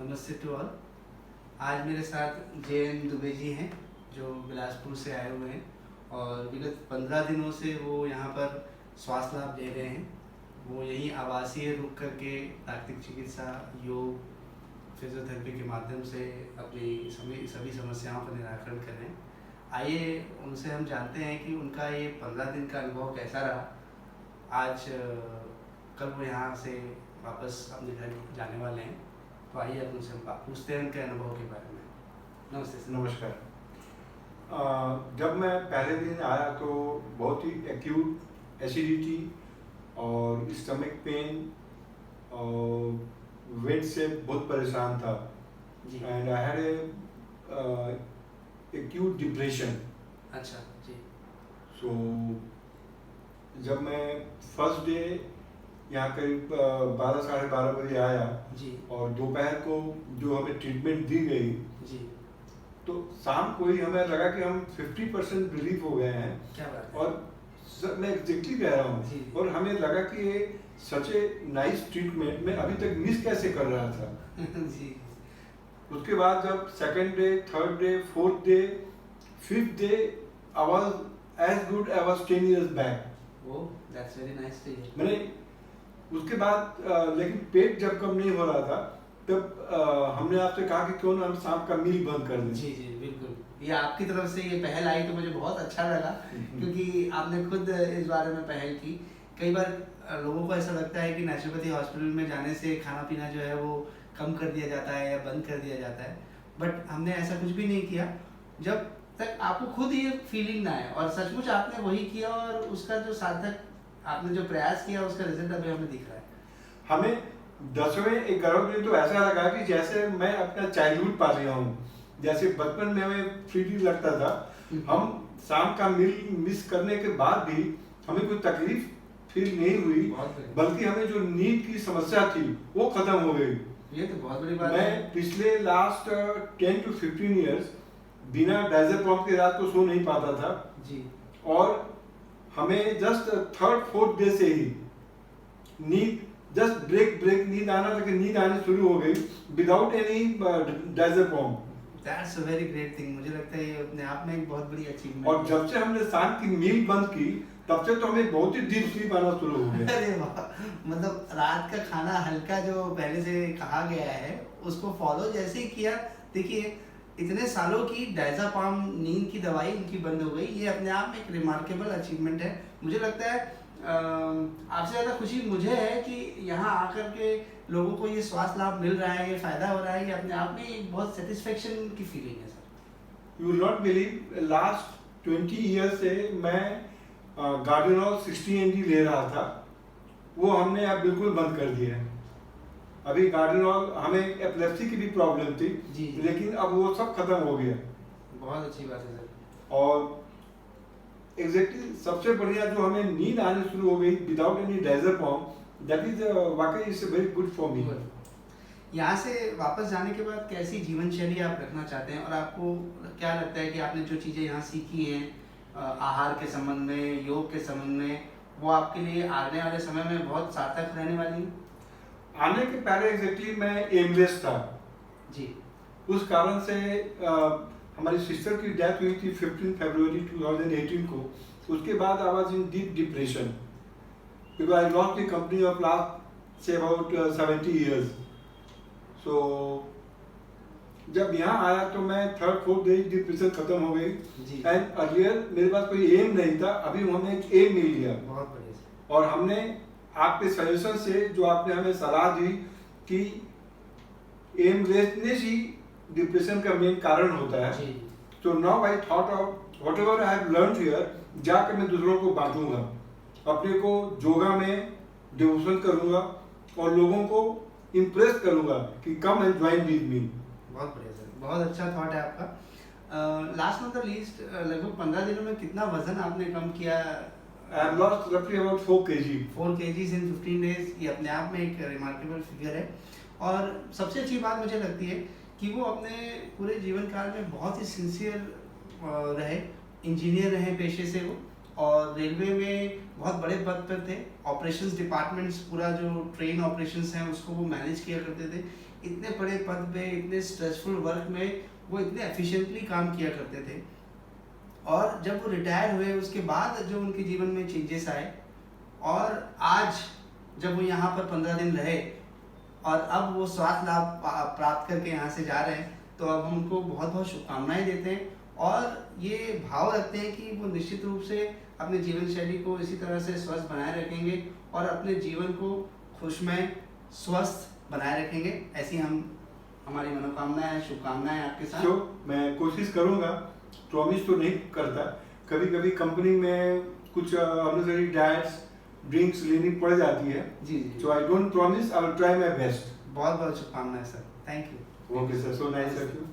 नमस्ते to all. आज मेरे साथ जे.एन. दुबे जी हैं जो बिलासपुर से आए हुए हैं और विगत 15 दिनों से वो यहाँ पर स्वास्थ्य लाभ ले रहे हैं। वो यहीं आवासीय रुक करके प्राकृतिक चिकित्सा, योग, फिजियोथेरेपी के माध्यम से अपनी सभी समस्याओं का निराकरण कर रहे हैं। आइए उनसे हम जानते हैं कि उनका ये 15 दिन का अनुभव कैसा रहा। आज कल वो यहाँ से वापस अपने घर जाने वाले हैं, तो आइए अब उनसे हम पूछते हैं उनके अनुभव के बारे में। नमस्ते सर। नमस्कार। जब मैं पहले दिन आया तो बहुत ही एक्यूट एसिडिटी और स्टमक पेन और वेट से बहुत परेशान था and I had a acute depression. अच्छा जी। सो जब मैं फर्स्ट डे यहाँ करीब 12 साढ़े 12 बजे आया जी और दोपहर को जो हमें ट्रीटमेंट दी गई जी, तो शाम को ही हमें लगा कि हम 50% रिलीफ हो गए हैं। क्या बात है। और मैं एग्जैक्टली कह रहा जी। हूँ और हमें लगा कि ये सच ए नाइस ट्रीटमेंट मैं अभी तक मिस कैसे कर रहा था। जी उसके बाद जब second day, third day, fourth day, fifth day I was as good I was 10 years back. वो that's very nice to hear. मैंने उसके बाद लेकिन पेट जब कम नहीं हो रहा था तब हमने आपसे कहा कि क्यों ना हम शाम का मील बंद कर दें। जी जी बिल्कुल, ये आपकी तरफ से ये पहल आई तो मुझे बहुत अच्छा लगा क्योंकि आपने खुद इस बारे में पहल की। कई बार लोगों को ऐसा लगता है कि नेचुरोपैथी हॉस्पिटल में जाने से खाना पीना जो है वो कम कर दिया जाता है या बंद कर दिया जाता है, बट हमने ऐसा कुछ भी नहीं किया जब तक आपको खुद ये फीलिंग ना आए। और सचमुच आपने वही किया और उसका जो सार्थक आपने जो प्रयास किया उसका रिजल्ट अभी हमें दिख रहा है। हमें 10वें 11वें दिन तो ऐसा लगा कि जैसे मैं अपना चाइल्डहुड पा रहा हूँ। जैसे बचपन में हमें फ्री लगता था, हम शाम का मील मिस करने के बाद भी हमें कोई तकलीफ फील नहीं हुई, बल्कि हमें जो नींद की समस्या थी वो खत्म हो गई। ये तो बहुत बड़ी बात है। मैं पिछले लास्ट 10 to 15 इयर्स बिना डायज़ेपाम के रात को सो नहीं पाता था जी। और हमें जस्ट थर्ड फोर्थ डे से ही नींद जस्ट ब्रेक नींद आना, लेकिन नींद आनी शुरू हो गई without any diazepam. That's a very great thing. मुझे लगता है ये अपने आप में एक बहुत बड़ी अचीवमेंट। और जब से हमने शाम की मील बंद की तब से तो हमें बहुत ही डीप स्लीप आना शुरू हो गया। अरे वाह, मतलब रात का खाना हल्का जो पहले से कहा गया है उसको फॉलो जैसे ही किया, देखिए इतने सालों की डायज़ेपाम नींद की दवाई उनकी बंद हो गई। ये अपने आप में एक रिमार्केबल अचीवमेंट है। मुझे लगता है आपसे ज़्यादा खुशी मुझे है कि यहाँ आकर के लोगों को ये स्वास्थ्य लाभ मिल रहा है, ये फ़ायदा हो रहा है। ये अपने आप में एक बहुत सेटिस्फेक्शन की फीलिंग है sir. You will not believe, last 20 year से मैं गार्डिनॉल 60 mg ले रहा था, वो हमने अब बिल्कुल बंद कर दिया है। अभी गार्डिनॉल, हमें एपिलेप्सी की भी प्रॉब्लम थी जी। लेकिन अब वो सब खत्म हो गया। बहुत अच्छी बात है सर। और एग्जैक्टली सबसे बढ़िया जो हमें नींद आनी शुरू हो गई without any diazepam, that is वाकई is very good for me. यहाँ से वापस जाने के बाद कैसी जीवन शैली आप रखना चाहते हैं और आपको क्या लगता है कि आपने जो चीज़ें यहाँ सीखी हैं आहार के संबंध में, योग के संबंध में, वो आपके लिए आने वाले समय में बहुत सार्थक रहने वाली हैं? आने के पहले एग्जैक्टली मैं एमलेस था जी। उस कारण से हमारी सिस्टर की डेथ हुई थी 15 फरवरी 2018 को। उसके बाद I was in deep depression because I lost the company of last से अबाउट 70 इयर्स। सो जब यहाँ आया तो मैं थर्ड फोर्थ डे डिप्रेशन खत्म हो गई एंड अर्लियर मेरे पास कोई एम नहीं था, अभी हमें एक एम मिल गया। बहुत बढ़िया। और हमने आपके सजेशन से जो आपने हमें सलाह दी कि एमलेसनेस ही डिप्रेशन का मेन कारण होता है, तो now I thought of whatever I have learned here, जाकर मैं दूसरों को बांटूंगा, अपने को योगा में डिवोशन करूंगा और लोगों को इम्प्रेस करूंगा कि come and join with me. बहुत बढ़िया सर, बहुत अच्छा थॉट है आपका। लास्ट नॉट द लीस्ट, लगभग 15 दिनों में कितना वजन आपने कम किया? आई हैव लॉस्ट रफली about 4 kg। 4 kgs in 15 days, ये अपने आप में एक रिमार्केबल फिगर है। और सबसे अच्छी बात मुझे लगती है कि वो अपने पूरे जीवन काल में बहुत ही सिंसियर रहे, इंजीनियर रहे पेशे से वो, और रेलवे में बहुत बड़े पद पर थे। ऑपरेशंस डिपार्टमेंट्स, पूरा जो ट्रेन ऑपरेशंस हैं उसको वो मैनेज किया करते थे। इतने बड़े पद पे, इतने स्ट्रेसफुल वर्क में वो इतने एफिशिएंटली काम किया करते थे। और जब वो रिटायर हुए उसके बाद जो उनके जीवन में चेंजेस आए, और आज जब वो यहाँ पर 15 दिन रहे और अब वो स्वास्थ्य लाभ प्राप्त करके यहाँ से जा रहे हैं, तो अब हम उनको बहुत बहुत शुभकामनाएं देते हैं और ये भाव रखते हैं कि वो निश्चित रूप से अपने जीवन शैली को इसी तरह से स्वस्थ बनाए रखेंगे और अपने जीवन को खुशमय स्वस्थ बनाए रखेंगे। ऐसी हमारी मनोकामना है, शुभकामनाएं आपके साथ। तो मैं कोशिश करूंगा, प्रॉमिस तो नहीं करता, कभी कभी कंपनी में कुछ अननेसेसरी डाइट्स ड्रिंक्स लेनी पड़ जाती है। जी जी। So I don't promise, I will try my best. बहुत बहुत शुभकामनाएं sir. Thank you. Okay sir, so nice of you.